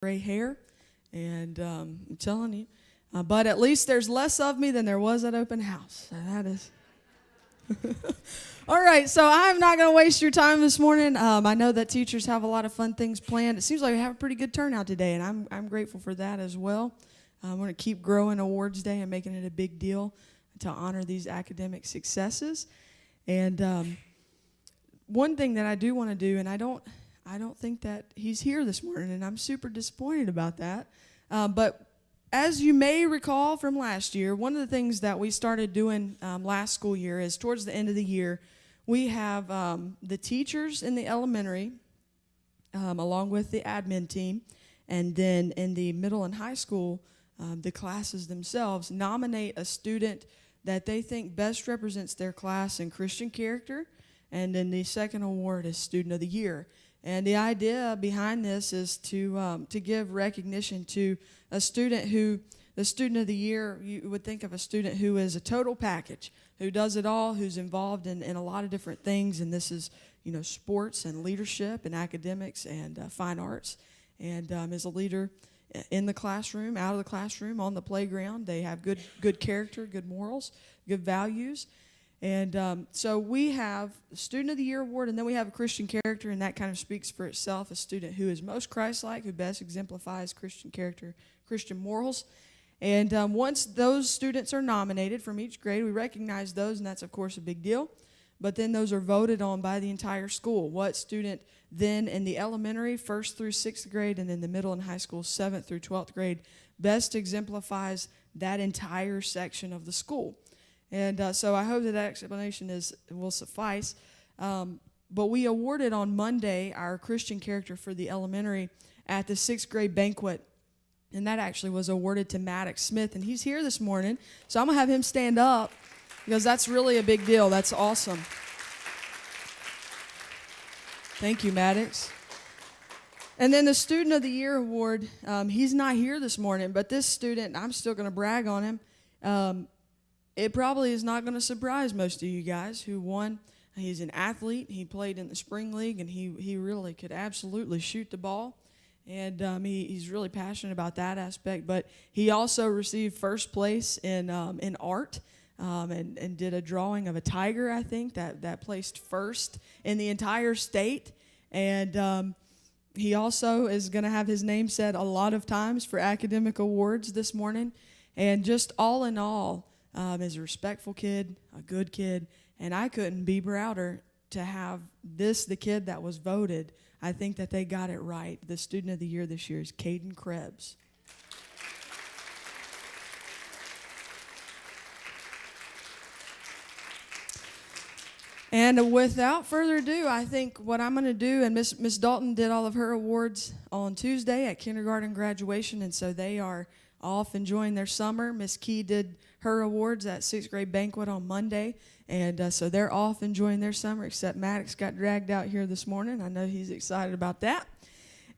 gray hair, and I'm telling you. But at least there's less of me than there was at open house. So that is. All right, so I'm not going to waste your time this morning. I know that teachers have a lot of fun things planned. It seems like we have a pretty good turnout today, and I'm grateful for that as well. We're going to keep growing Awards Day and making it a big deal to honor these academic successes. And one thing that I do want to do, and I don't think that he's here this morning, and I'm super disappointed about that. But as you may recall from last year, one of the things that we started doing last school year is towards the end of the year, we have the teachers in the elementary, along with the admin team, and then in the middle and high school, the classes themselves nominate a student that they think best represents their class in Christian character, and then the second award is Student of the Year. And the idea behind this is to give recognition to a student who, the Student of the Year, you would think of a student who is a total package, who does it all, who's involved in a lot of different things, and this is, sports and leadership and academics and fine arts, and is a leader in the classroom, out of the classroom, on the playground. They have good character, good morals, good values. And so we have the Student of the Year award, and then we have a Christian character, and that kind of speaks for itself, a student who is most Christ-like, who best exemplifies Christian character, Christian morals. And once those students are nominated from each grade, we recognize those, and that's, of course, a big deal. But then those are voted on by the entire school. What student then in the elementary, 1st through 6th grade, and in the middle and high school, 7th through 12th grade, best exemplifies that entire section of the school. And so I hope that explanation will suffice. But we awarded on Monday our Christian character for the elementary at the 6th grade banquet. And that actually was awarded to Maddox Smith. And he's here this morning. So I'm going to have him stand up because that's really a big deal. That's awesome. Thank you, Maddox. And then the Student of the Year award, he's not here this morning. But this student, I'm still going to brag on him. It probably is not going to surprise most of you guys who won. He's an athlete. He played in the spring league, and he really could absolutely shoot the ball. And he's really passionate about that aspect. But he also received first place in art and did a drawing of a tiger, I think, that placed first in the entire state. And he also is going to have his name said a lot of times for academic awards this morning. And just all in all, is a respectful kid, a good kid, and I couldn't be prouder to have the kid that was voted. I think that they got it right. The Student of the Year this year is Caden Krebs. And without further ado, I think what I'm going to do, and Miss Dalton did all of her awards on Tuesday at kindergarten graduation, and so they are off enjoying their summer. Miss Key did her awards at 6th grade banquet on Monday, and so they're off enjoying their summer, except Maddox got dragged out here this morning. I know he's excited about that.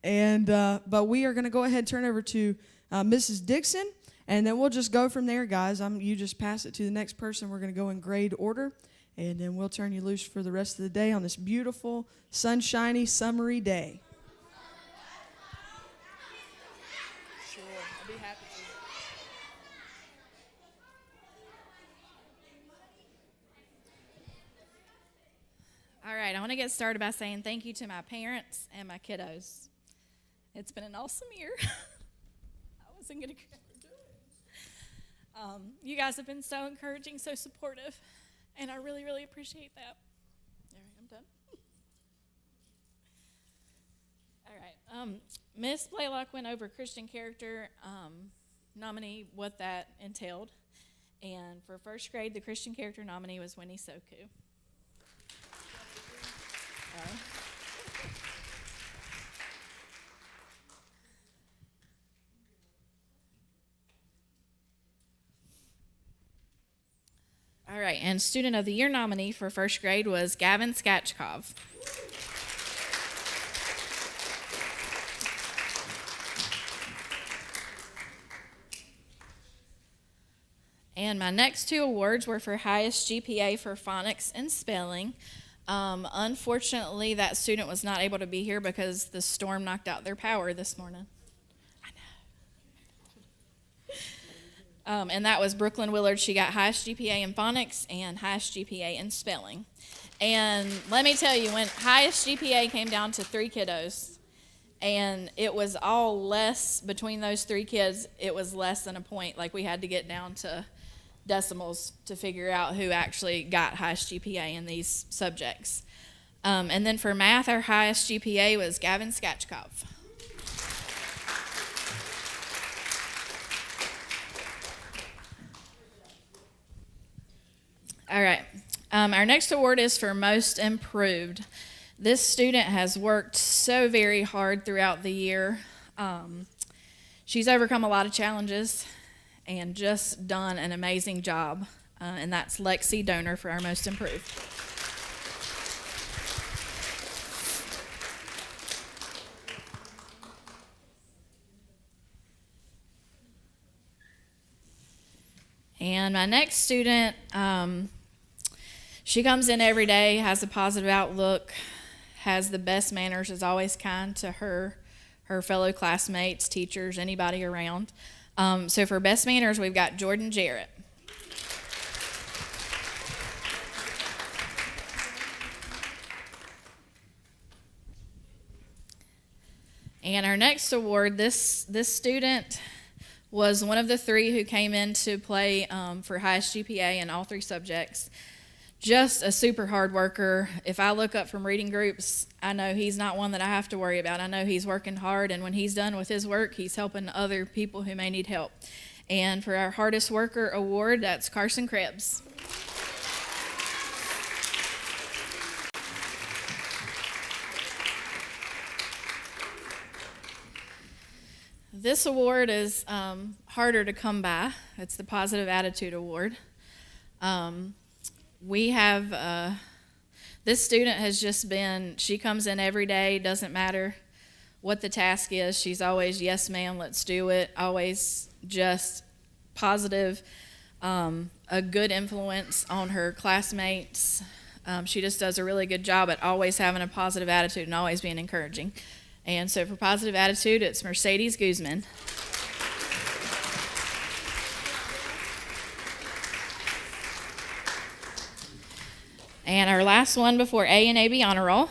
And but we are going to go ahead and turn over to Mrs. Dixon, and then we'll just go from there, guys. You just pass it to the next person. We're going to go in grade order, and then we'll turn you loose for the rest of the day on this beautiful, sunshiny, summery day. Sure, I'll be happy to. All right, I want to get started by saying thank you to my parents and my kiddos. It's been an awesome year. I wasn't going to do it. You guys have been so encouraging, so supportive, and I really, really appreciate that. All right, I'm done. All right, Miss Blaylock went over Christian character nominee, what that entailed. And for 1st grade, the Christian character nominee was Winnie Soku. All right, and Student of the Year nominee for 1st grade was Gavin Skachkov. And my next two awards were for highest GPA for phonics and spelling. Unfortunately, that student was not able to be here because the storm knocked out their power this morning. And that was Brooklyn Willard. She got highest GPA in phonics and highest GPA in spelling. And let me tell you, when highest GPA came down to 3 kiddos, and it was all less between those 3 kids, it was less than a point. Like, we had to get down to decimals to figure out who actually got highest GPA in these subjects. And then for math, our highest GPA was Gavin Skachkov. All right. Our next award is for most improved. This student has worked so very hard throughout the year. She's overcome a lot of challenges and just done an amazing job. And that's Lexi Donor for our most improved. And my next student, she comes in every day, has a positive outlook, has the best manners, is always kind to her fellow classmates, teachers, anybody around. So for best manners, we've got Jordan Jarrett. And our next award, this student was one of the 3 who came in to play for highest GPA in all 3 subjects. Just a super hard worker. If I look up from reading groups, I know he's not one that I have to worry about. I know he's working hard, and when he's done with his work, he's helping other people who may need help. And for our hardest worker award, that's Caden Krebs. This award is harder to come by. It's the Positive Attitude Award. We have, this student has just been, she comes in every day, doesn't matter what the task is. She's always, yes, ma'am, let's do it. Always just positive, a good influence on her classmates. She just does a really good job at always having a positive attitude and always being encouraging. And so for positive attitude, it's Mercedes Guzman. And our last one before A and AB Honor Roll.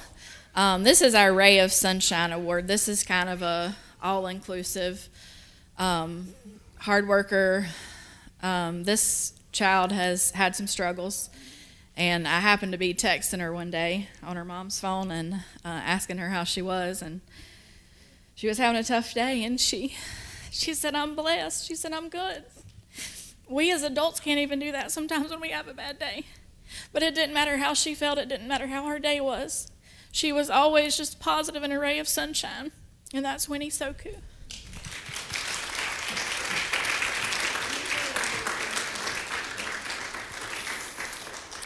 This is our Ray of Sunshine Award. This is kind of a all-inclusive, hard worker. This child has had some struggles, and I happened to be texting her one day on her mom's phone and asking her how she was, and she was having a tough day, and she said, "I'm blessed." She said, "I'm good." We as adults can't even do that sometimes when we have a bad day. But it didn't matter how she felt. It didn't matter how her day was. She was always just positive and a ray of sunshine. And that's Winnie Soku.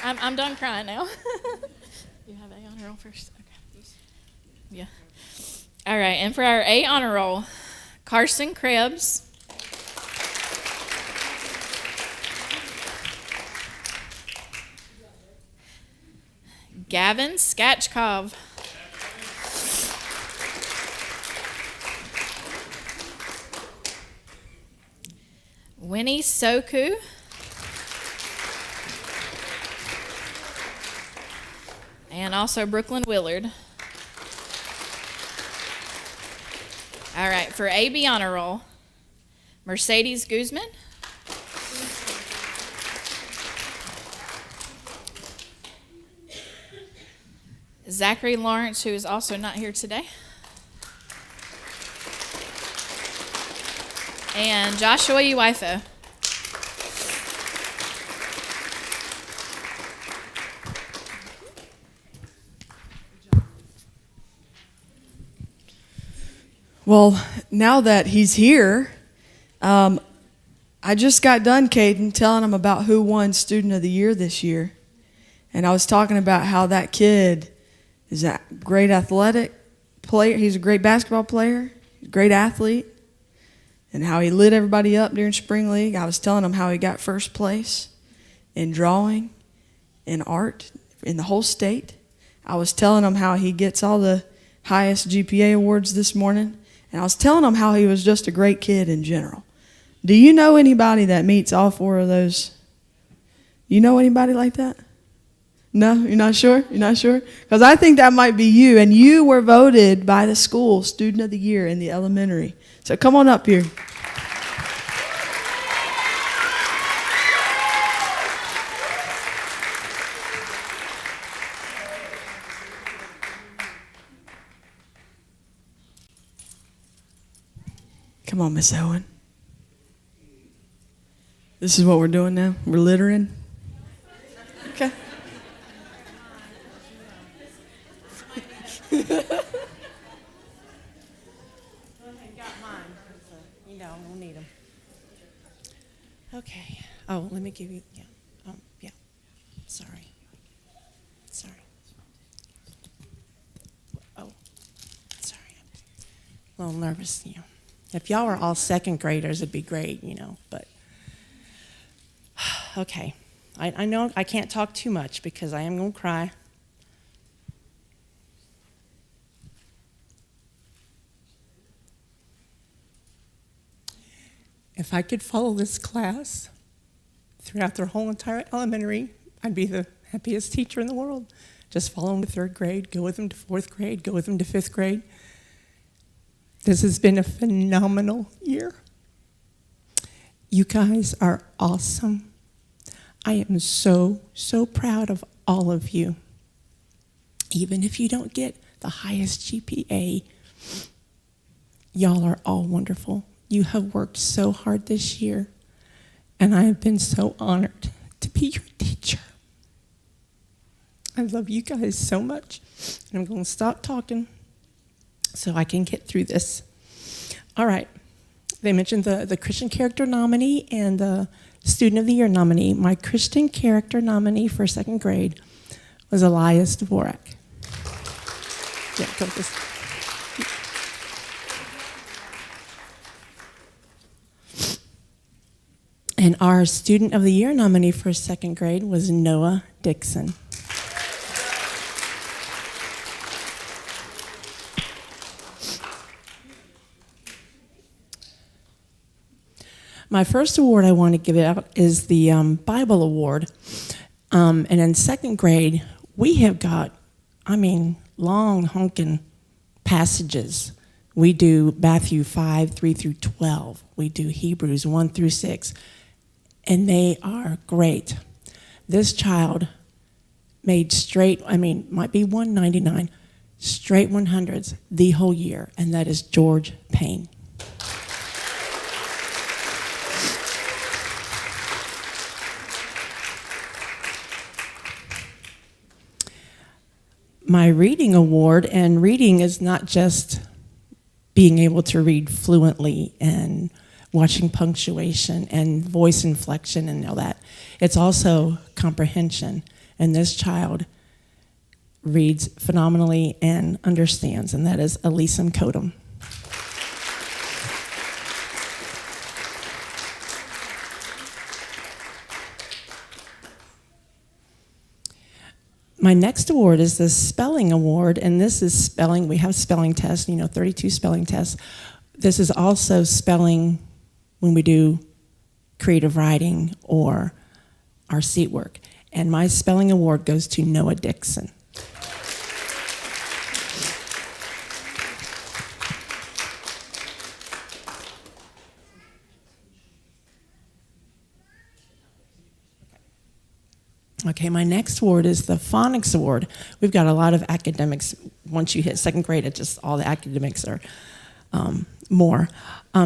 I'm done crying now. You have A honor roll first? Okay. Yeah. All right. And for our A honor roll, Caden Krebs. Gavin Skachkov. Winnie Soku. And also Brooklyn Willard. All right, for AB Honor Roll, Mercedes Guzman. Zachary Lawrence, who is also not here today. And Joshua Uwaifo. Well, now that he's here, I just got done, Caden, telling him about who won Student of the Year this year. And I was talking about how that kid is a great athletic player. He's a great basketball player, great athlete, and how he lit everybody up during spring league. I was telling him how he got first place in drawing, in art, in the whole state. I was telling him how he gets all the highest GPA awards this morning. And I was telling him how he was just a great kid in general. Do you know anybody that meets all four of those? You know anybody like that? No, you're not sure? You're not sure? Because I think that might be you, and you were voted by the school Student of the Year in the elementary. So come on up here. Come on, Miss Owen. This is what we're doing now. We're littering. Okay. I got mine. You know, we'll need them. Okay. Oh, let me give you. Yeah. Yeah. Sorry. Oh, sorry. I'm a little nervous. You know, if y'all were all second graders, it'd be great. You know, but okay. I know I can't talk too much because I am gonna cry. If I could follow this class throughout their whole entire elementary, I'd be the happiest teacher in the world. Just follow them to third grade, go with them to fourth grade, go with them to fifth grade. This has been a phenomenal year. You guys are awesome. I am so, so proud of all of you. Even if you don't get the highest GPA, y'all are all wonderful. You have worked so hard this year, and I have been so honored to be your teacher. I love you guys so much, and I'm going to stop talking so I can get through this. All right. They mentioned the Christian Character nominee and the Student of the Year nominee. My Christian Character nominee for second grade was Elias Dvorak. Yeah, go with this. And our Student of the Year nominee for second grade was Noah Dixon. My first award I want to give out is the Bible Award. And in second grade, we have got, long honking passages. We do Matthew 5, 3 through 12. We do Hebrews 1 through 6. And they are great. This child made might be 199, straight 100s the whole year, and that is George Payne. My reading award, and reading is not just being able to read fluently and watching punctuation and voice inflection and all that. It's also comprehension. And this child reads phenomenally and understands, and that is Elisa Mcadoo. My next award is the Spelling Award, and this is spelling. We have spelling tests, 32 spelling tests. This is also spelling when we do creative writing or our seat work. And my spelling award goes to Noah Dixon. Okay, my next award is the Phonics Award. We've got a lot of academics. Once you hit second grade, it's just all the academics are more.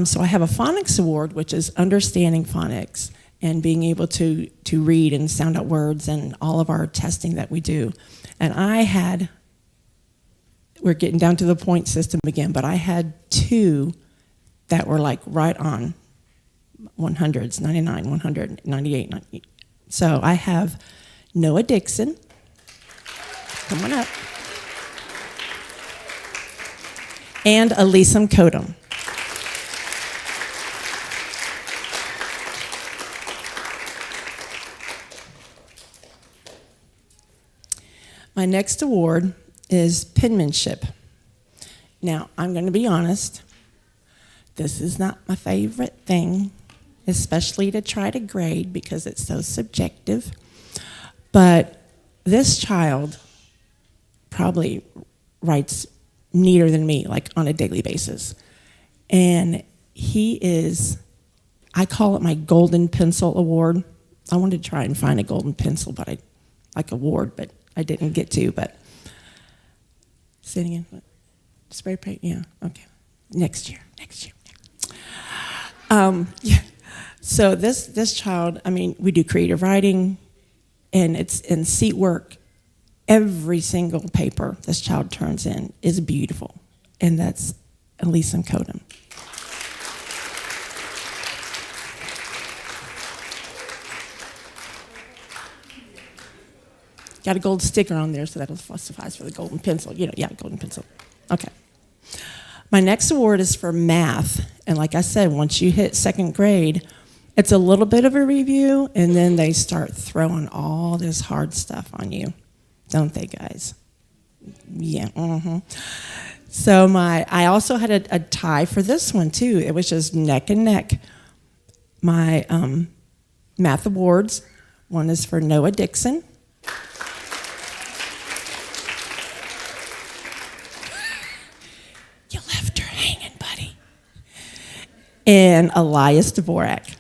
So I have a Phonics Award, which is understanding phonics and being able to read and sound out words and all of our testing that we do. And we're getting down to the point system again, but I had two that were like right on 100s, 99, 100, 98, 90. So I have Noah Dixon, come on up, and Elisa Mcadoo. My next award is penmanship. Now, I'm going to be honest, this is not my favorite thing especially to try to grade because it's so subjective. But this child probably writes neater than me, like on a daily basis. And he is, I call it my Golden Pencil Award. I wanted to try and find a golden pencil, award, but I didn't get to. But say it again. Spray paint, yeah, okay. Next year. Yeah. So this child, I mean, we do creative writing, and it's in seat work. Every single paper this child turns in is beautiful, and that's Elise Mcadoo. Got a gold sticker on there, so that'll suffice for the golden pencil. Golden pencil. Okay. My next award is for math, and like I said, once you hit second grade, it's a little bit of a review, and then they start throwing all this hard stuff on you. Don't they, guys? Yeah. So I also had a tie for this one, too. It was just neck and neck. My math awards, one is for Noah Dixon. You left her hanging, buddy. And Elias Dvorak.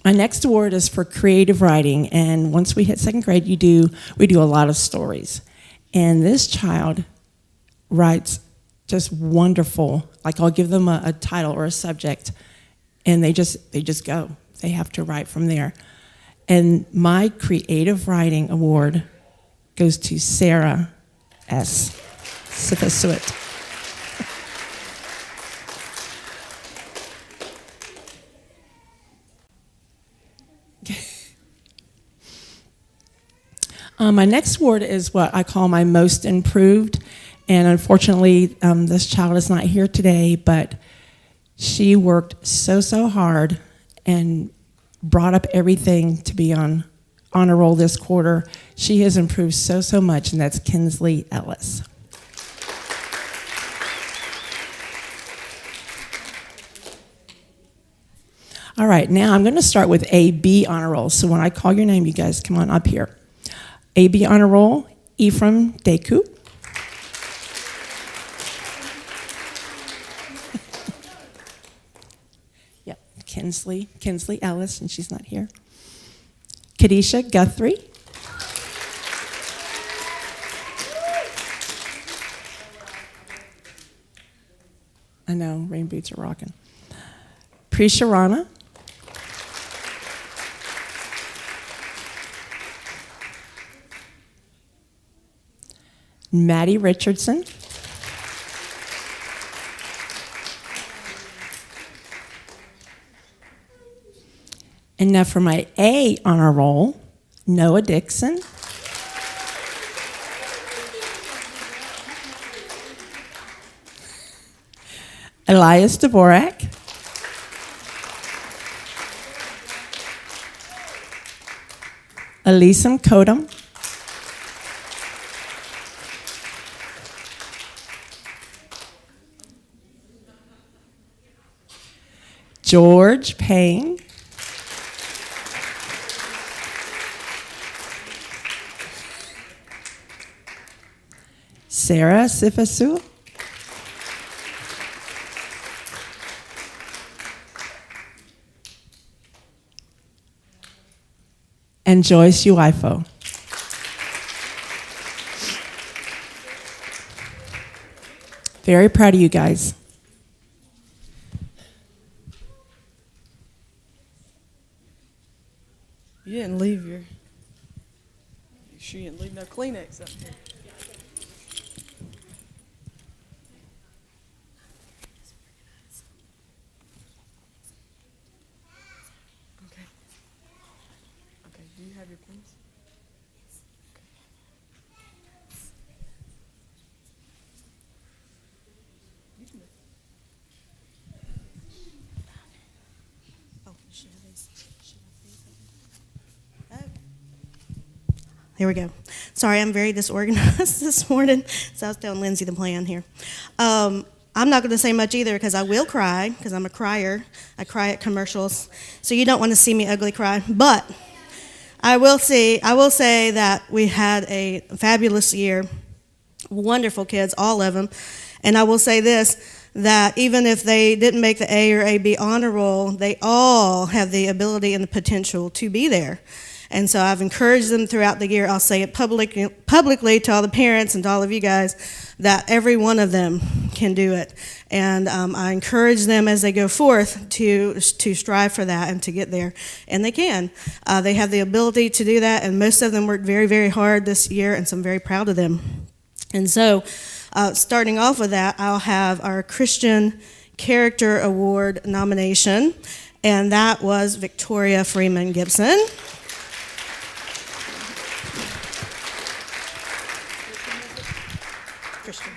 My next award is for creative writing, and once we hit second grade, we do a lot of stories. And this child writes just wonderful. Like, I'll give them a title or a subject, and they just go. They have to write from there. And my creative writing award goes to Sarah S. Sifasuit. My next award is what I call my most improved, and unfortunately, this child is not here today, but she worked so hard and brought up everything to be on honor roll this quarter. She has improved so much, and that's Kinsley Ellis. All right, now I'm going to start with A-B honor roll. So when I call your name, you guys come on up here. A-B honor roll, Ephraim Deku. Yep, Kinsley Ellis, and she's not here. Kadisha Guthrie. I know, rain boots are rocking. Prisha Rana. Maddie Richardson. And now for my A honor roll, Noah Dixon. Elias Dvorak. Elise Mcadoo. George Payne. Sarah Sifasu. And Joyce Uifo. Very proud of you guys. You didn't leave your. She didn't leave no Kleenex up here. Okay. Okay. Do you have your pens? Here we go. Sorry, I'm very disorganized this morning, so I was telling Lindsay the plan here. I'm not going to say much either because I will cry, because I'm a crier. I cry at commercials, so you don't want to see me ugly cry. But I will say that we had a fabulous year, wonderful kids, all of them. And I will say this, that even if they didn't make the A or AB honor roll, they all have the ability and the potential to be there. And so I've encouraged them throughout the year. I'll say it publicly to all the parents and to all of you guys that every one of them can do it. And I encourage them as they go forth to strive for that and to get there. And they can. They have the ability to do that, and most of them worked very, very hard this year, and so I'm very proud of them. And so starting off with that, I'll have our Christian Character Award nomination, and that was Victoria Freeman Gibson. Christian.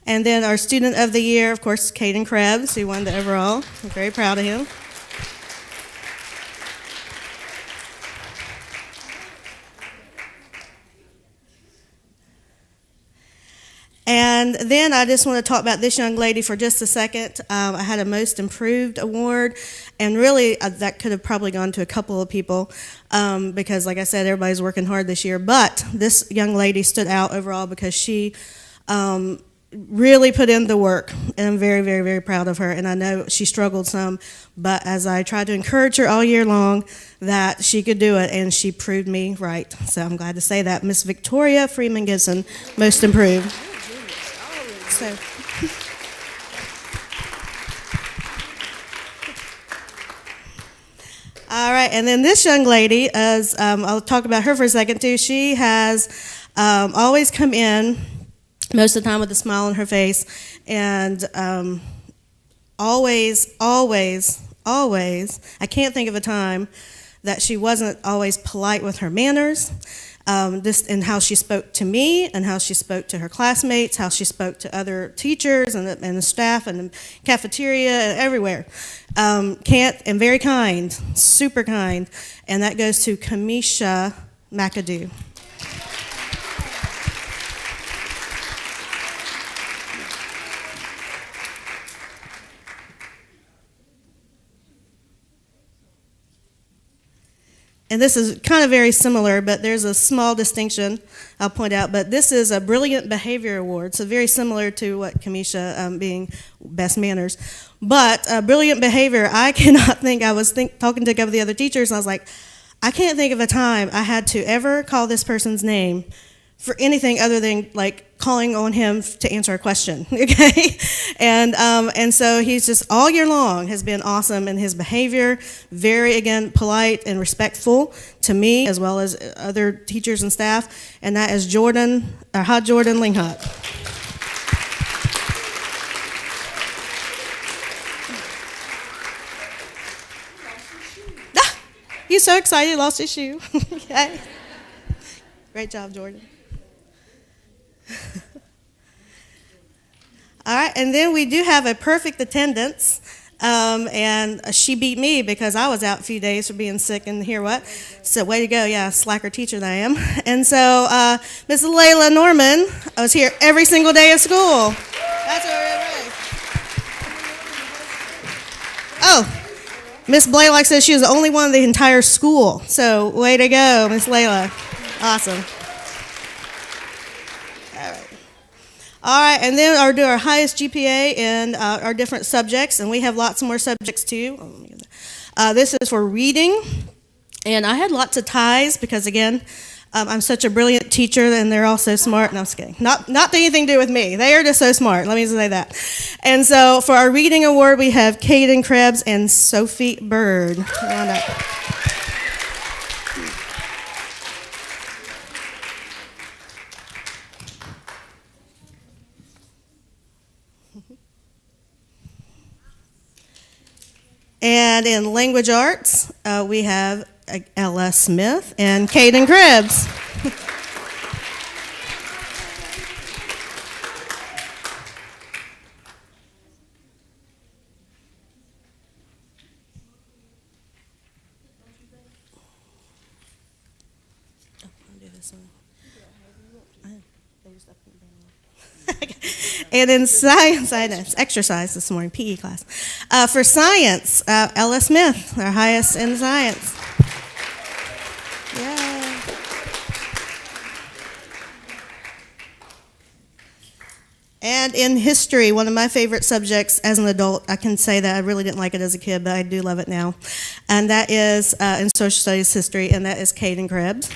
And then our Student of the Year, of course, Caden Krebs, who won the overall. I'm very proud of him. And then I just want to talk about this young lady for just a second. I had a Most Improved Award, and really that could have probably gone to a couple of people because, like I said, everybody's working hard this year. But this young lady stood out overall because she really put in the work, and I'm very, very, very proud of her. And I know she struggled some, but as I tried to encourage her all year long that she could do it, and she proved me right. So I'm glad to say that. Miss Victoria Freeman Gibson, Most Improved. So. All right, and then this young lady, as I'll talk about her for a second too, she has always come in most of the time with a smile on her face, and always, I can't think of a time that she wasn't always polite with her manners, just in how she spoke to me and how she spoke to her classmates, how she spoke to other teachers and the staff and the cafeteria and everywhere. And very kind, super kind, and that goes to Kamisha Mcadoo. And this is kind of very similar, but there's a small distinction I'll point out. But this is a Brilliant Behavior Award, so very similar to what Kamisha being Best Manners. But Brilliant Behavior, I cannot think, I was talking to a couple of the other teachers, and I was like, I can't think of a time I had to ever call this person's name for anything other than like calling on him to answer a question, okay? And so he's just all year long has been awesome in his behavior, very, again, polite and respectful to me as well as other teachers and staff, and that is Jordan Linghut. He's so excited, he lost his shoe. Okay. Great job, Jordan. All right, and then we do have a perfect attendance, and she beat me because I was out a few days for being sick and hear what. So way to go, yeah, slacker teacher that I am. And so Miss Layla Norman was here every single day of school. That's right. Oh, Miss Blaylock says she was the only one in the entire school. So way to go, Miss Layla. Awesome. All right, and then I'll do our highest GPA in our different subjects, and we have lots more subjects too. This is for reading, and I had lots of ties because, again, I'm such a brilliant teacher, and they're all so smart. No, I'm just kidding. Not anything to do with me. They are just so smart. Let me just say that. And so for our reading award, we have Caden Krebs and Sophie Bird. Come on up. And in language arts, we have Ella Smith and Caden Krebs. this one. And in science, I know, it's exercise this morning, PE class. For science, Ella Smith, our highest in science. Yeah. And in history, one of my favorite subjects as an adult, I can say that I really didn't like it as a kid, but I do love it now. And that is in social studies history, and that is Caden Krebs.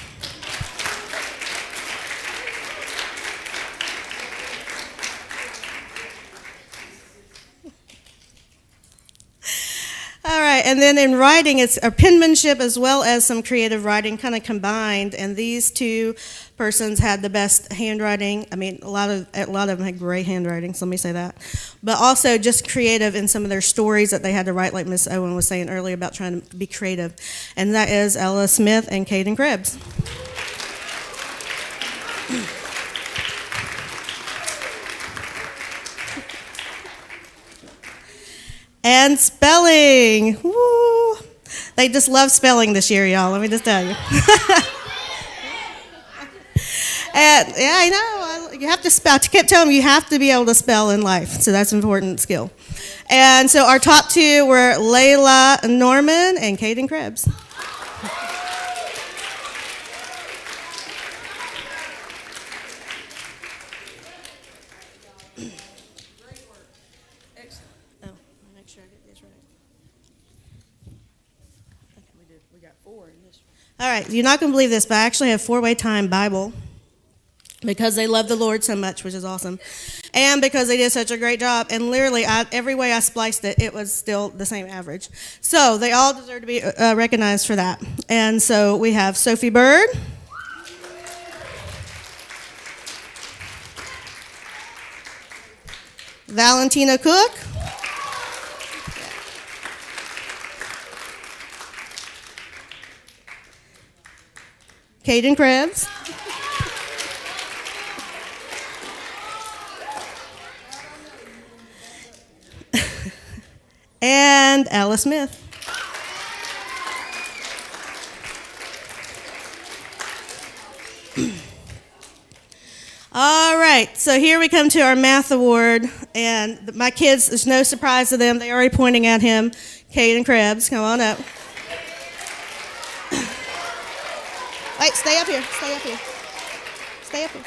All right, and then in writing, it's a penmanship as well as some creative writing kind of combined, and these two persons had the best handwriting. I mean, a lot of them had great handwriting, so let me say that. But also just creative in some of their stories that they had to write, like Miss Owen was saying earlier about trying to be creative. And that is Ella Smith and Caden Krebs. And spelling. Woo! They just love spelling this year, y'all. Let me just tell you. And yeah, I know. You have to spell. I kept telling them you have to be able to spell in life, so that's an important skill. And so our top two were Layla Norman and Caden Krebs. All right, you're not going to believe this, but I actually have 4-way time Bible because they love the Lord so much, which is awesome, and because they did such a great job. And literally, every way I spliced it, it was still the same average. So they all deserve to be recognized for that. And so we have Sophie Bird, Valentina Cook, Caden Krebs, and Ella Smith. All right, so here we come to our math award, and my kids, there's no surprise to them. They're already pointing at him. Caden Krebs, come on up. Wait, stay up here, stay up here. Stay up here.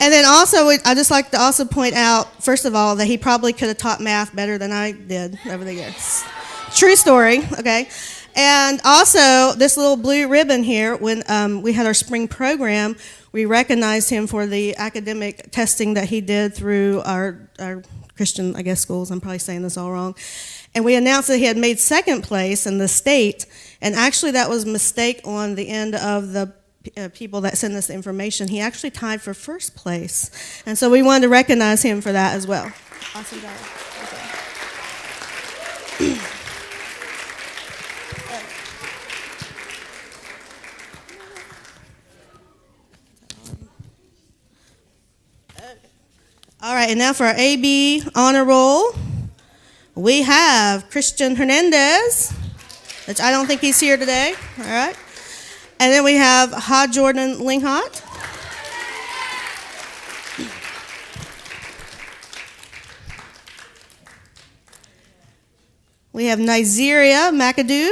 And then also, I'd just like to also point out, first of all, that he probably could have taught math better than I did over the years. True story, okay? And also, this little blue ribbon here, when we had our spring program, we recognized him for the academic testing that he did through our Christian, I guess, schools. I'm probably saying this all wrong. And we announced that he had made second place in the state, and actually that was a mistake on the end of the people that sent us the information. He actually tied for first place, and so we wanted to recognize him for that as well. Awesome job. All right, and now for our AB honor roll, we have Christian Hernandez, which I don't think he's here today. All right. And then we have Ha Jordan Linghot. We have Nigeria Mcadoo.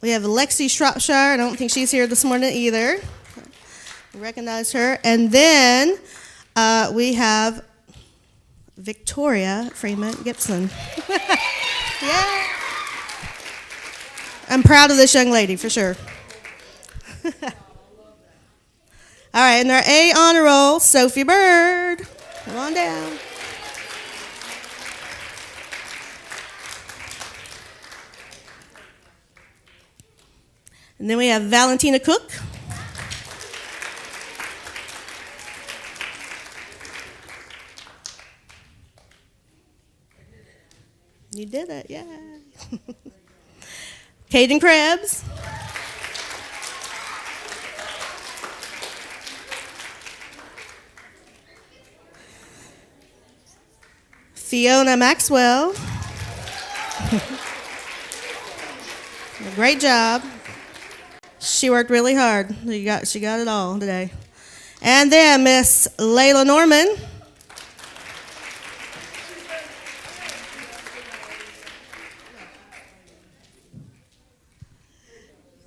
We have Lexi Shropshire. I don't think she's here this morning either. We recognize her. And then we have Victoria Freeman Gibson. Yeah. I'm proud of this young lady, for sure. All right, and our A honor roll, Sophie Bird. Come on down. And then we have Valentina Cook. You did it, yeah. Caden Krebs. Fiona Maxwell. Great job. She worked really hard. She got it all today. And then Miss Layla Norman.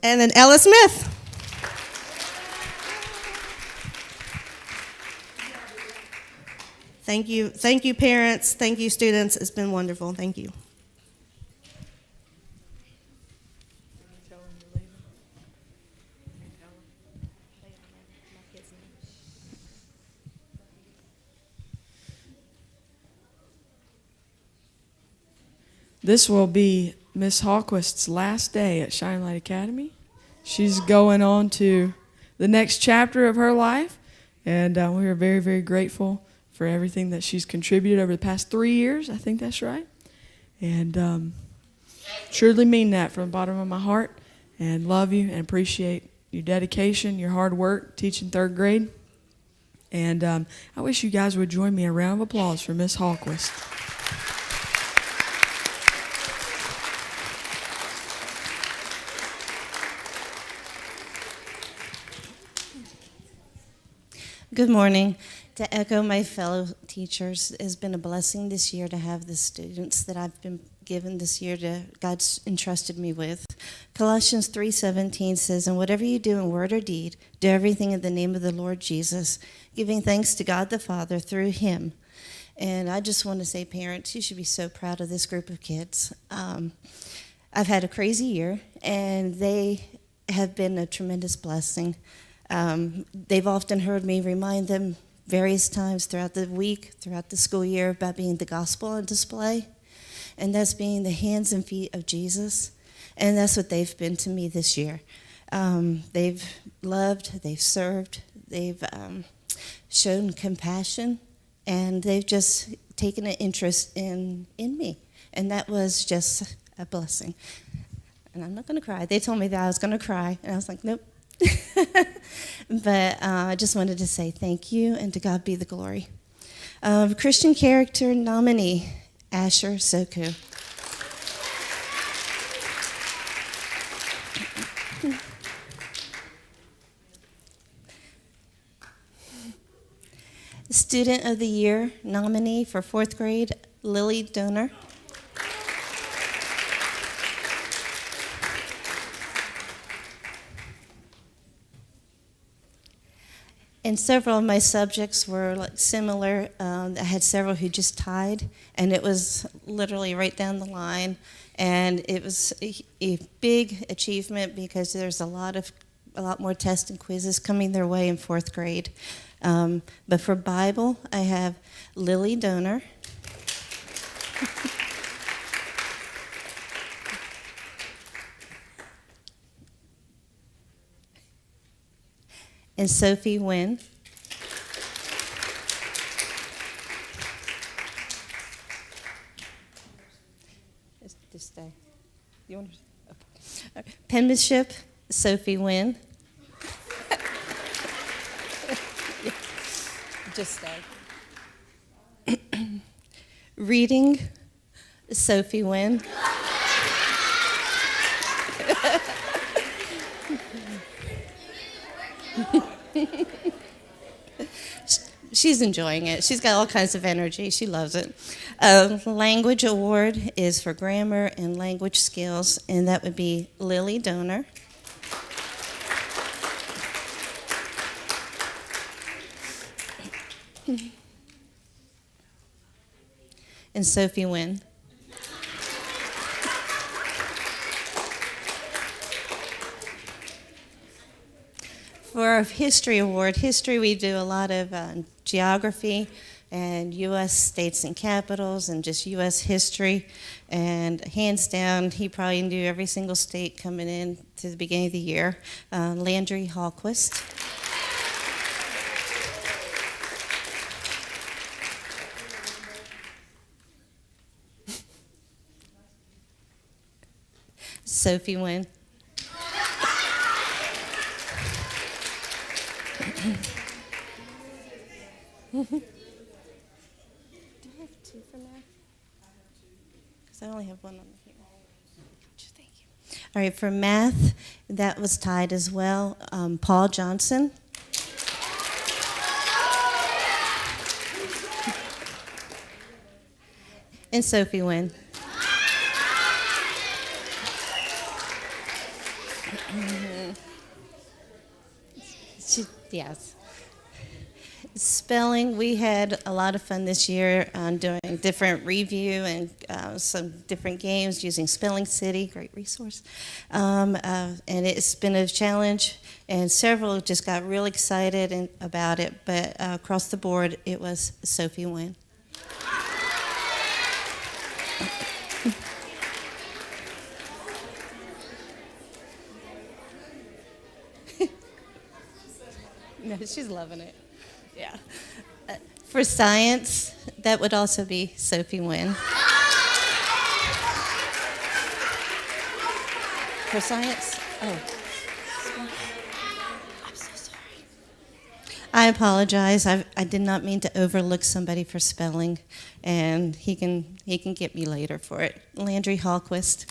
And then Ella Smith. Thank you, parents. Thank you, students. It's been wonderful. Thank you. This will be Miss Hawquist's last day at Shine Light Academy. She's going on to the next chapter of her life, and we are very, very grateful for everything that she's contributed over the past 3 years. I think that's right. And truly mean that from the bottom of my heart, and love you and appreciate your dedication, your hard work teaching 3rd grade. And I wish you guys would join me in a round of applause for Miss Hawquist. Good morning. To echo my fellow teachers, it has been a blessing this year to have the students that I've been given this year God's entrusted me with. Colossians 3:17 says, "And whatever you do in word or deed, do everything in the name of the Lord Jesus, giving thanks to God the Father through him." And I just want to say, parents, you should be so proud of this group of kids. I've had a crazy year, and they have been a tremendous blessing. They've often heard me remind them various times throughout the week, throughout the school year, about being the gospel on display, and that's being the hands and feet of Jesus, and that's what they've been to me this year. They've loved, they've served, they've shown compassion, and they've just taken an interest in me, and that was just a blessing. And I'm not going to cry. They told me that I was going to cry, and I was like, nope. But I just wanted to say thank you, and to God be the glory. Christian character nominee, Asher Soku. Student of the Year nominee for 4th grade, Lily Donor. And several of my subjects were like similar. I had several who just tied, and it was literally right down the line. And it was a big achievement because there's a lot more tests and quizzes coming their way in 4th grade. But for Bible, I have Lily Donor. And Sophie Wynn. Just stay. You want to? Okay. Penmanship, Sophie Wynn. Just stay. Reading, Sophie Wynn. She's enjoying it. She's got all kinds of energy. She loves it. Language award is for grammar and language skills, and that would be Lily Donor. And Sophie Wynn. For our history award, history, we do a lot of geography and U.S. states and capitals and just U.S. history. And hands down, he probably knew every single state coming in to the beginning of the year. Landry Hallquist. Sophie Wynn. Do I have 2 for math? Because I only have one on here. Gotcha, thank you. All right, for math, that was tied as well. Paul Johnson. And Sophie Wynn. Yes. Spelling, we had a lot of fun this year doing different review and some different games using Spelling City, great resource. And it's been a challenge, and several just got real excited about it, but across the board, it was Sophie Wynn. No, she's loving it. Yeah. For science, that would also be Sophie Wynn. For science, oh. I'm so sorry. I apologize. I did not mean to overlook somebody for spelling, and he can get me later for it. Landry Hallquist.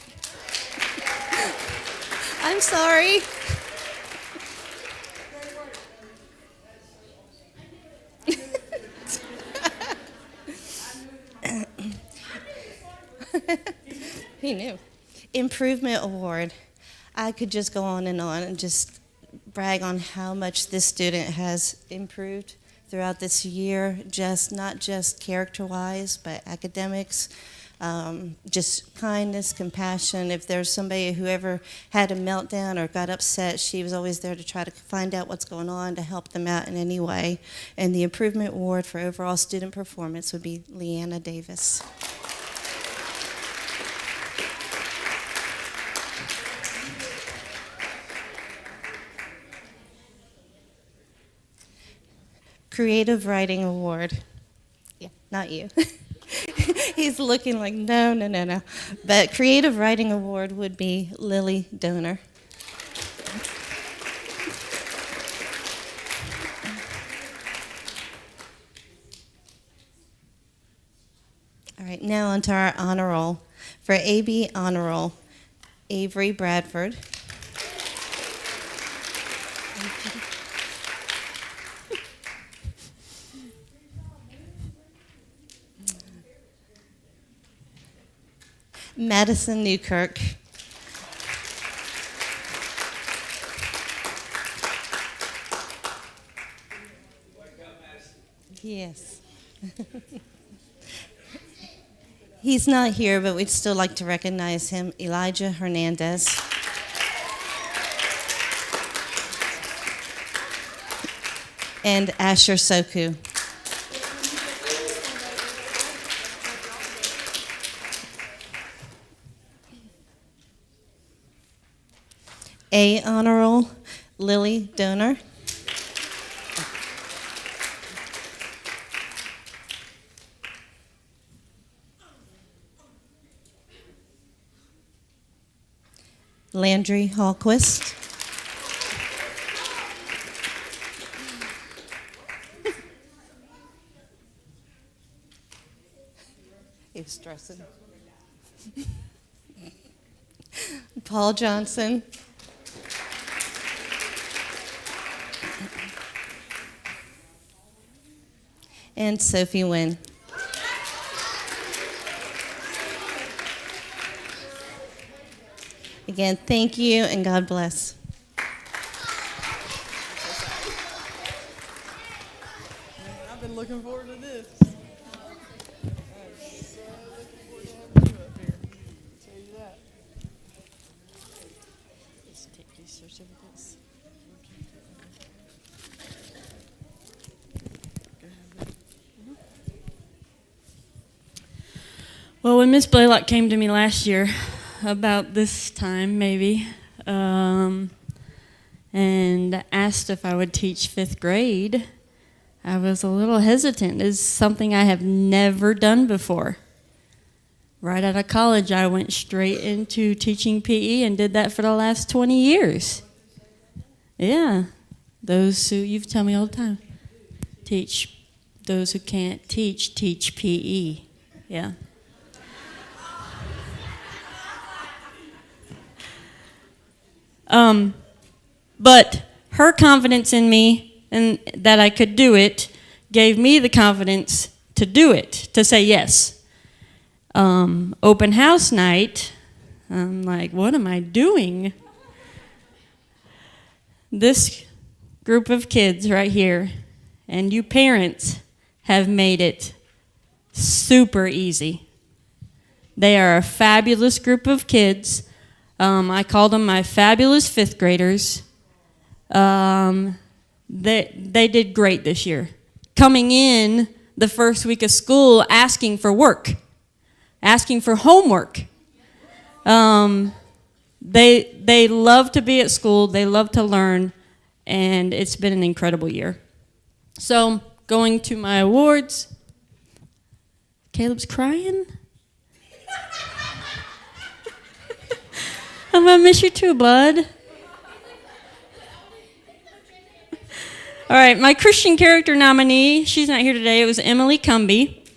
I'm sorry. He knew. Improvement Award. I could just go on and just brag on how much this student has improved throughout this year, not just character-wise, but academics, just kindness, compassion. If there's somebody who ever had a meltdown or got upset, she was always there to try to find out what's going on, to help them out in any way. And the Improvement Award for overall student performance would be Leanna Davis. Creative Writing Award. Yeah, not you. He's looking like, no. But Creative Writing Award would be Lily Donor. All right, now onto our honor roll. For AB honor roll, Avery Bradford. Madison Newkirk. Yes. He's not here, but we'd still like to recognize him. Elijah Hernandez. And Asher Soku. A honor roll, Lily Donor. Landry Hallquist. He was stressing. Paul Johnson. And Sophie Wynn. Again, thank you and God bless. I've been looking forward to this. Just take these certificates. Well, when Miss Blaylock came to me last year, about this time maybe, and asked if I would teach 5th grade, I was a little hesitant. It's something I have never done before. Right out of college, I went straight into teaching PE and did that for the last 20 years. Yeah, those who, you tell me all the time, teach. Those who can't teach PE. Yeah. But her confidence in me and that I could do it gave me the confidence to do it, to say yes. Open house night, I'm like, what am I doing? This group of kids right here and you parents have made it super easy. They are a fabulous group of kids. I call them my fabulous fifth graders. They did great this year. Coming in the first week of school asking for work, asking for homework. They love to be at school, they love to learn, and it's been an incredible year. So, going to my awards. Caleb's crying. I'm gonna miss you too, bud. All right, my Christian character nominee, she's not here today, it was Emily Cumby.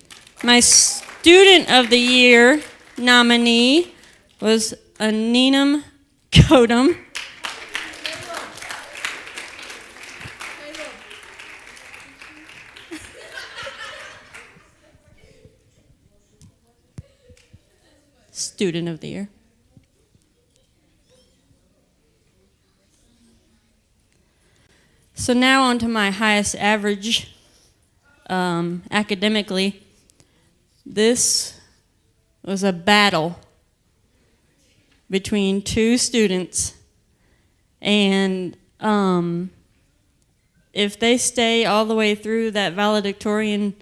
My student of the year nominee was Aninam Kodum. Student of the year. So now on to my highest average academically. This was a battle between two students, and if they stay all the way through, that valedictorian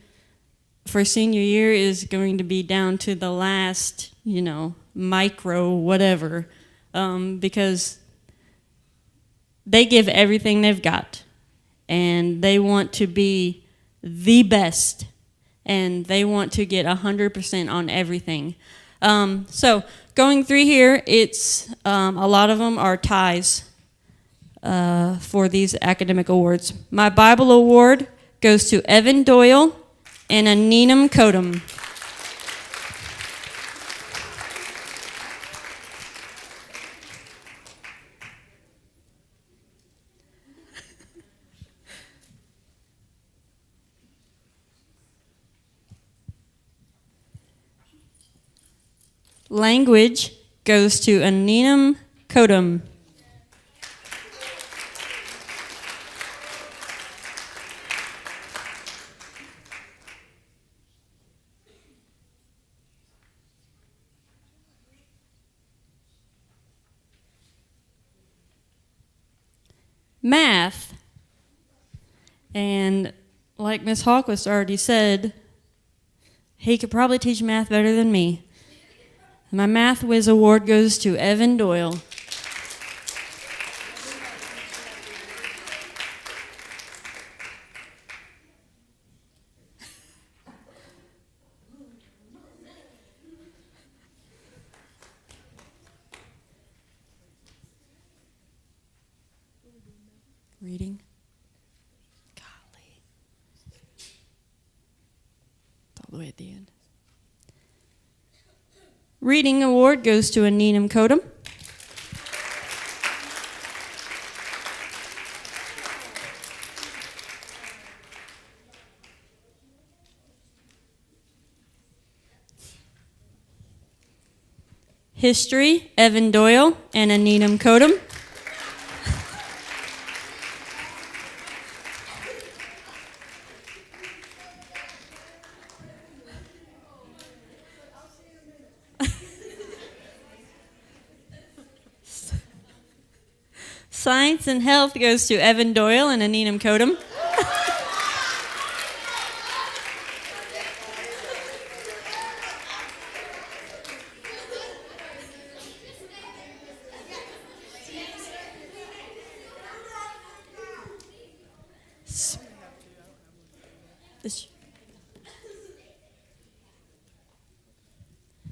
for senior year is going to be down to the last, micro whatever, because they give everything they've got, and they want to be the best, and they want to get 100% on everything. So going through here, it's a lot of them are ties for these academic awards. My Bible award goes to Evan Doyle and Aninam Kodum. Language goes to Aninam Kodum. Math, and like Ms. Hawquist already said, he could probably teach math better than me. My Math Whiz Award goes to Evan Doyle. Reading. Golly. It's all the way at the end. Reading award goes to Aninam Kodum. History, Evan Doyle and Aninam Kodum. Science and Health goes to Evan Doyle and Aninam Kodum.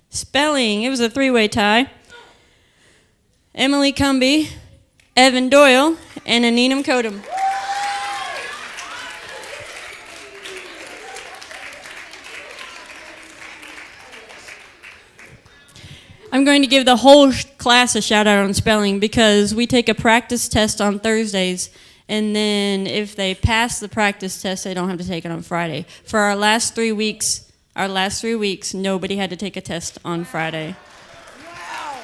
Spelling, it was a three-way tie. Emily Cumby, Evan Doyle, and Aninam Kodum. I'm going to give the whole class a shout out on spelling because we take a practice test on Thursdays, and then if they pass the practice test, they don't have to take it on Friday. For our last 3 weeks, nobody had to take a test on Friday. Wow.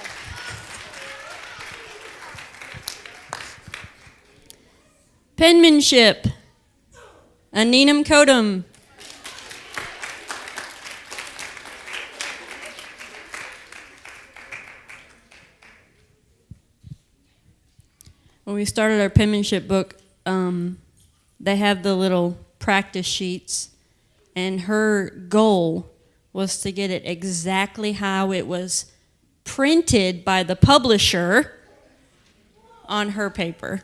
Penmanship, Aninam Kodum. When we started our penmanship book, they have the little practice sheets, and her goal was to get it exactly how it was printed by the publisher on her paper.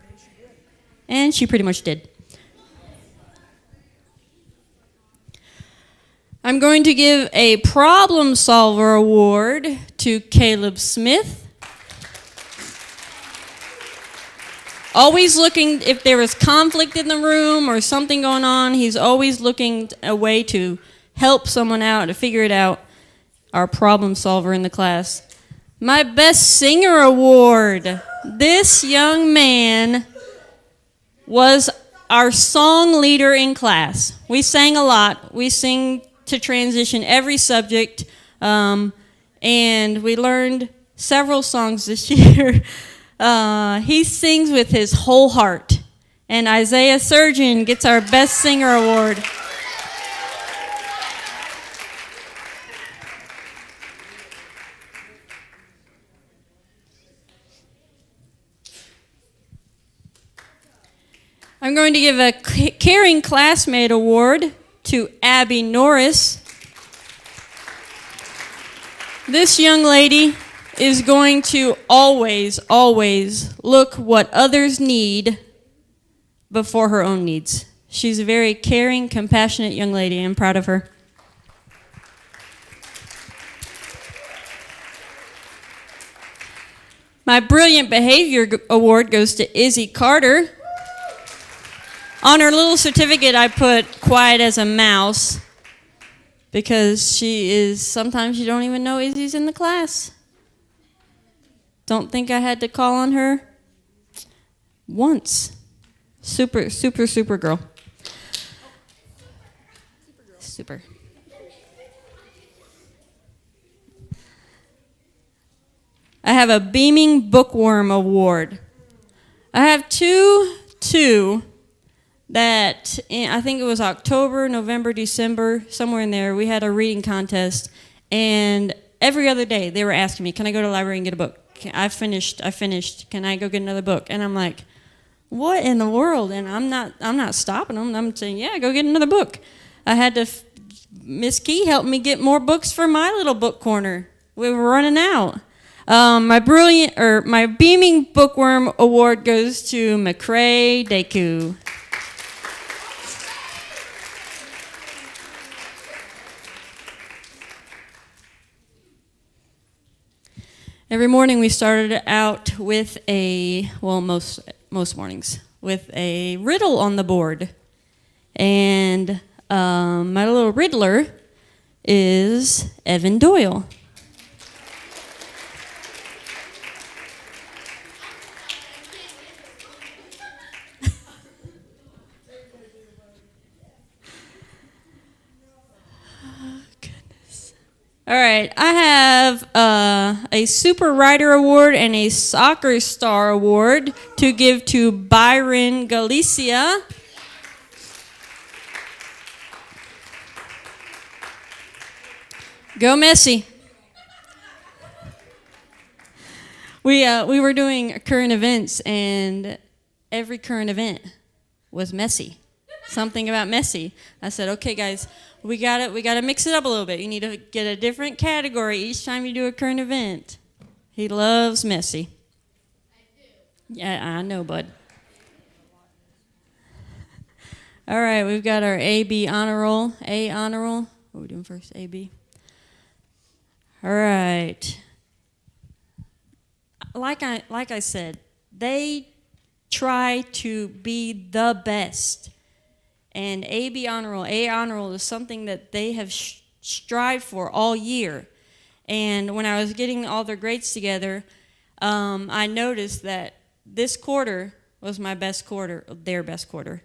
And she pretty much did. I'm going to give a problem solver award to Caleb Smith. Always looking, if there was conflict in the room or something going on, he's always looking a way to help someone out, to figure it out. Our problem solver in the class. My best singer award. This young man was our song leader in class. We sang a lot. We sing to transition every subject, and we learned several songs this year. He sings with his whole heart. And Isaiah Surgeon gets our Best Singer Award. I'm going to give a Caring Classmate Award to Abby Norris. This young lady is going to always, always look what others need before her own needs. She's a very caring, compassionate young lady. I'm proud of her. My Brilliant Behavior Award goes to Izzy Carter. On her little certificate, I put quiet as a mouse because sometimes you don't even know Izzy's in the class. Don't think I had to call on her once. Super, super, super girl. Super. I have a Beaming Bookworm Award. I have two that I think it was October, November, December, somewhere in there, we had a reading contest, and every other day they were asking me, can I go to the library and get a book? I finished. Can I go get another book? And I'm like, what in the world? And I'm not stopping them. I'm saying, yeah, go get another book. I had to, Miss Key helped me get more books for my little book corner. We were running out. My Beaming Bookworm Award goes to McCrae Deku. Every morning we started out with most mornings, with a riddle on the board. And my little riddler is Evan Doyle. All right, I have a Super Writer Award and a Soccer Star Award to give to Byron Galicia. Go Messi. We were doing current events, and every current event was Messi. Something about Messi. I said, okay, guys, we gotta mix it up a little bit. You need to get a different category each time you do a current event. He loves Messi. I do. Yeah, I know, bud. All right, we've got our A-B honor roll. A honor roll. What are we doing first? A-B. All right. Like I said, they try to be the best. And A honor roll is something that they have strived for all year. And when I was getting all their grades together, I noticed that this quarter was my best quarter, their best quarter,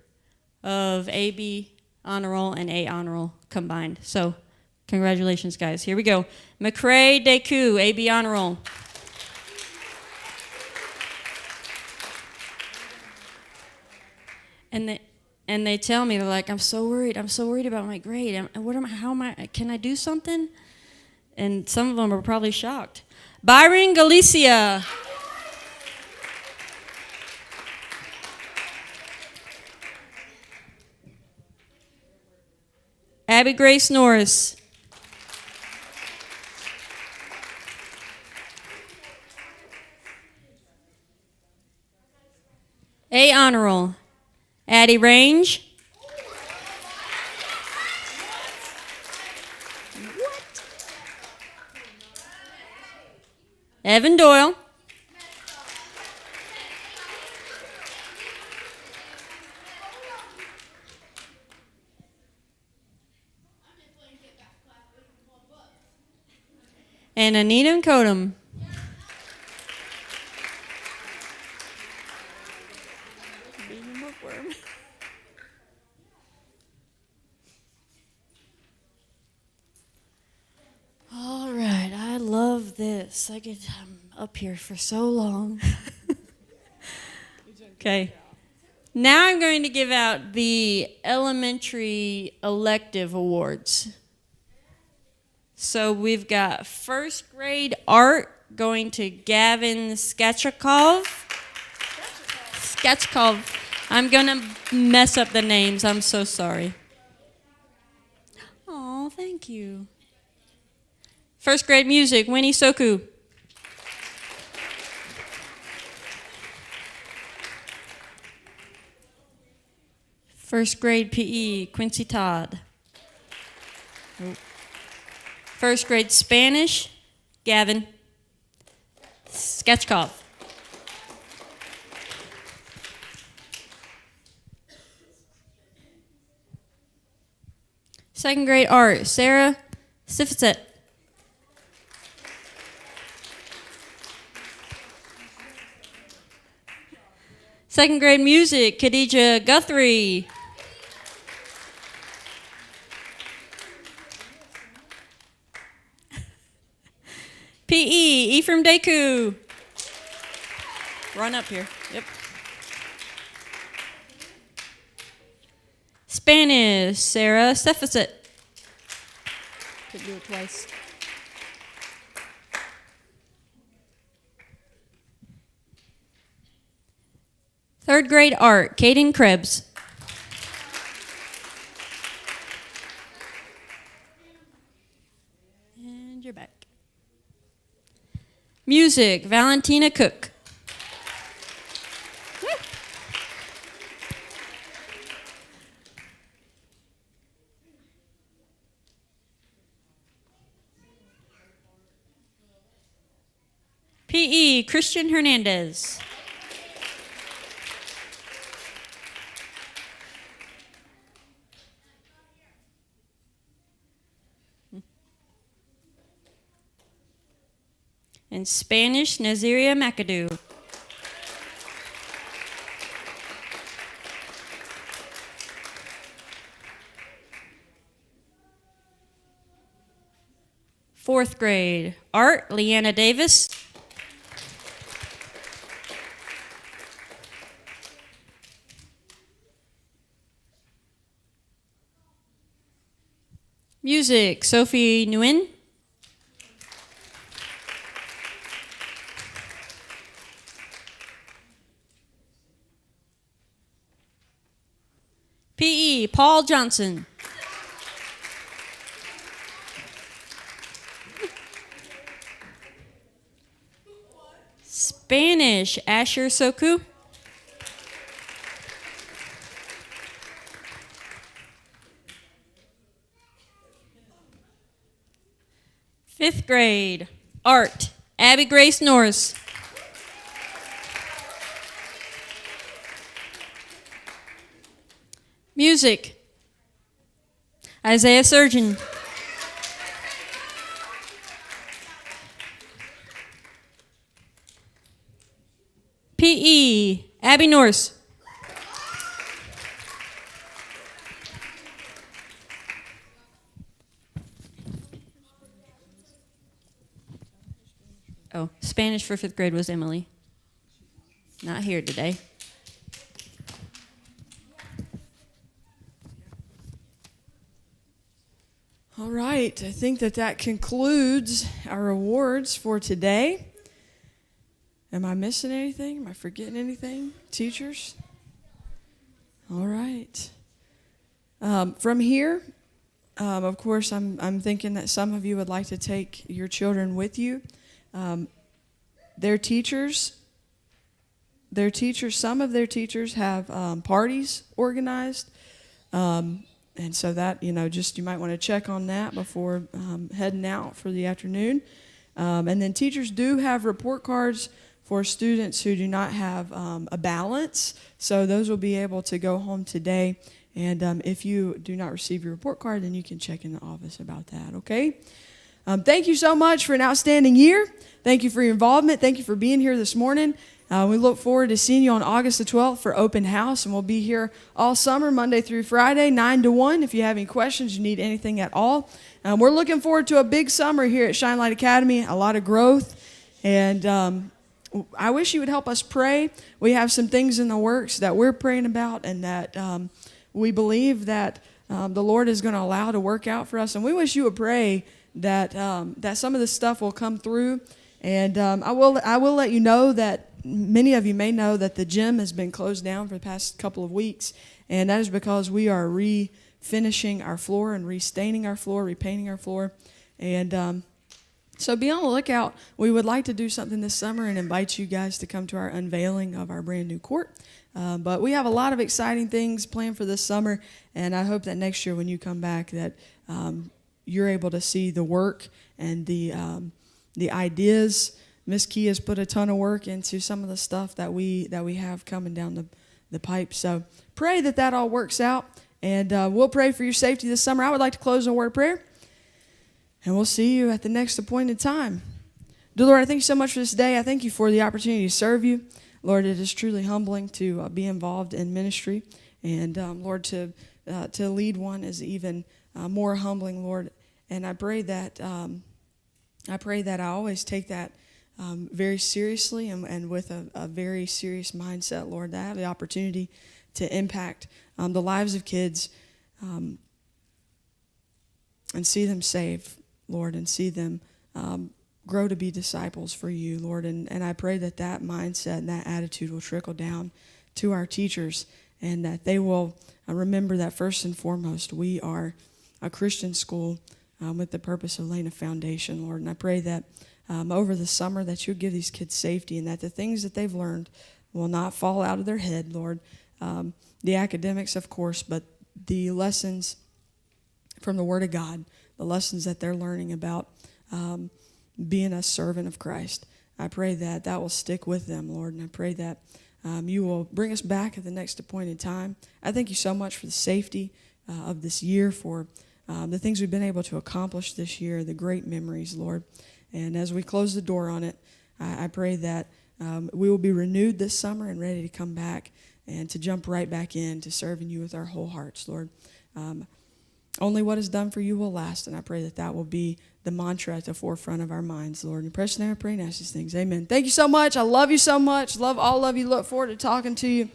of AB honor roll and A honor roll combined. So congratulations, guys. Here we go. McCrae Deku, AB honor roll. And they tell me, they're like, I'm so worried about my grade. Can I do something? And some of them are probably shocked. Byron Galicia. Abby Grace Norris. A honor roll. Addie Range. What? Evan Doyle. And Anita Kodum. All right, I love this. I get up here for so long. Okay. Now I'm going to give out the elementary elective awards. So we've got first grade art going to Gavin Skachkov. I'm going to mess up the names. I'm so sorry. Oh, thank you. First grade music, Winnie Soku. First grade PE, Quincy Todd. First grade Spanish, Gavin Skachkov. Second grade art, Sarah Sifset. Second grade music, Khadija Guthrie. PE, Ephraim Deku. Run up here. Yep. Spanish, Sarah Stefacet. Could do it twice. Third grade art, Caden Krebs. And you're back. Music, Valentina Cook. Woo. PE, Christian Hernandez. And Spanish, Naziria Mcadoo. Fourth grade, art, Leanna Davis. Music, Sophie Nguyen. PE, Paul Johnson. Spanish, Asher Soku. Fifth grade, art, Abby Grace Norris. Music, Isaiah Surgeon. Abby Norris. Oh, Spanish for 5th grade was Emily. Not here today. All right, I think that concludes our awards for today. Am I missing anything? Am I forgetting anything? Teachers? All right. From here, of course, I'm thinking that some of you would like to take your children with you. Their teachers, some of their teachers have parties organized. And so that, just you might want to check on that before heading out for the afternoon. And then teachers do have report cards for students who do not have a balance. So those will be able to go home today. And if you do not receive your report card, then you can check in the office about that, okay? Thank you so much for an outstanding year. Thank you for your involvement. Thank you for being here this morning. We look forward to seeing you on August the 12th for open house, and we'll be here all summer, Monday through Friday, 9 to 1. If you have any questions, you need anything at all. We're looking forward to a big summer here at Shine Light Academy, a lot of growth, and I wish you would help us pray. We have some things in the works that we're praying about and that we believe that the Lord is going to allow to work out for us, and we wish you would pray that some of this stuff will come through. And I will let you know that many of you may know that the gym has been closed down for the past couple of weeks, and that is because we are refinishing our floor and restaining our floor, repainting our floor. And so be on the lookout. We would like to do something this summer and invite you guys to come to our unveiling of our brand new court. But we have a lot of exciting things planned for this summer, and I hope that next year when you come back that you're able to see the work and the ideas. Miss Key has put a ton of work into some of the stuff that we have coming down the pipe. So pray that all works out, and we'll pray for your safety this summer. I would like to close in a word of prayer, and we'll see you at the next appointed time. Dear Lord, I thank you so much for this day. I thank you for the opportunity to serve you. Lord, it is truly humbling to be involved in ministry, and Lord, to lead one is even more humbling, Lord. And I pray that I always take that very seriously and with a very serious mindset, Lord, that I have the opportunity to impact the lives of kids and see them saved, Lord, and see them grow to be disciples for you, Lord. And I pray that mindset and that attitude will trickle down to our teachers and that they will remember that first and foremost, we are a Christian school with the purpose of laying a foundation, Lord. And I pray that over the summer that you'll give these kids safety and that the things that they've learned will not fall out of their head, Lord. The academics, of course, but the lessons from the Word of God, the lessons that they're learning about being a servant of Christ. I pray that will stick with them, Lord, and I pray that you will bring us back at the next appointed time. I thank you so much for the safety of this year, for the things we've been able to accomplish this year, the great memories, Lord. And as we close the door on it, I pray that we will be renewed this summer and ready to come back and to jump right back in to serving you with our whole hearts, Lord. Only what is done for you will last, and I pray that will be the mantra at the forefront of our minds, Lord. In your precious name I pray and ask these things. Amen. Thank you so much. I love you so much. Love all of you. Look forward to talking to you.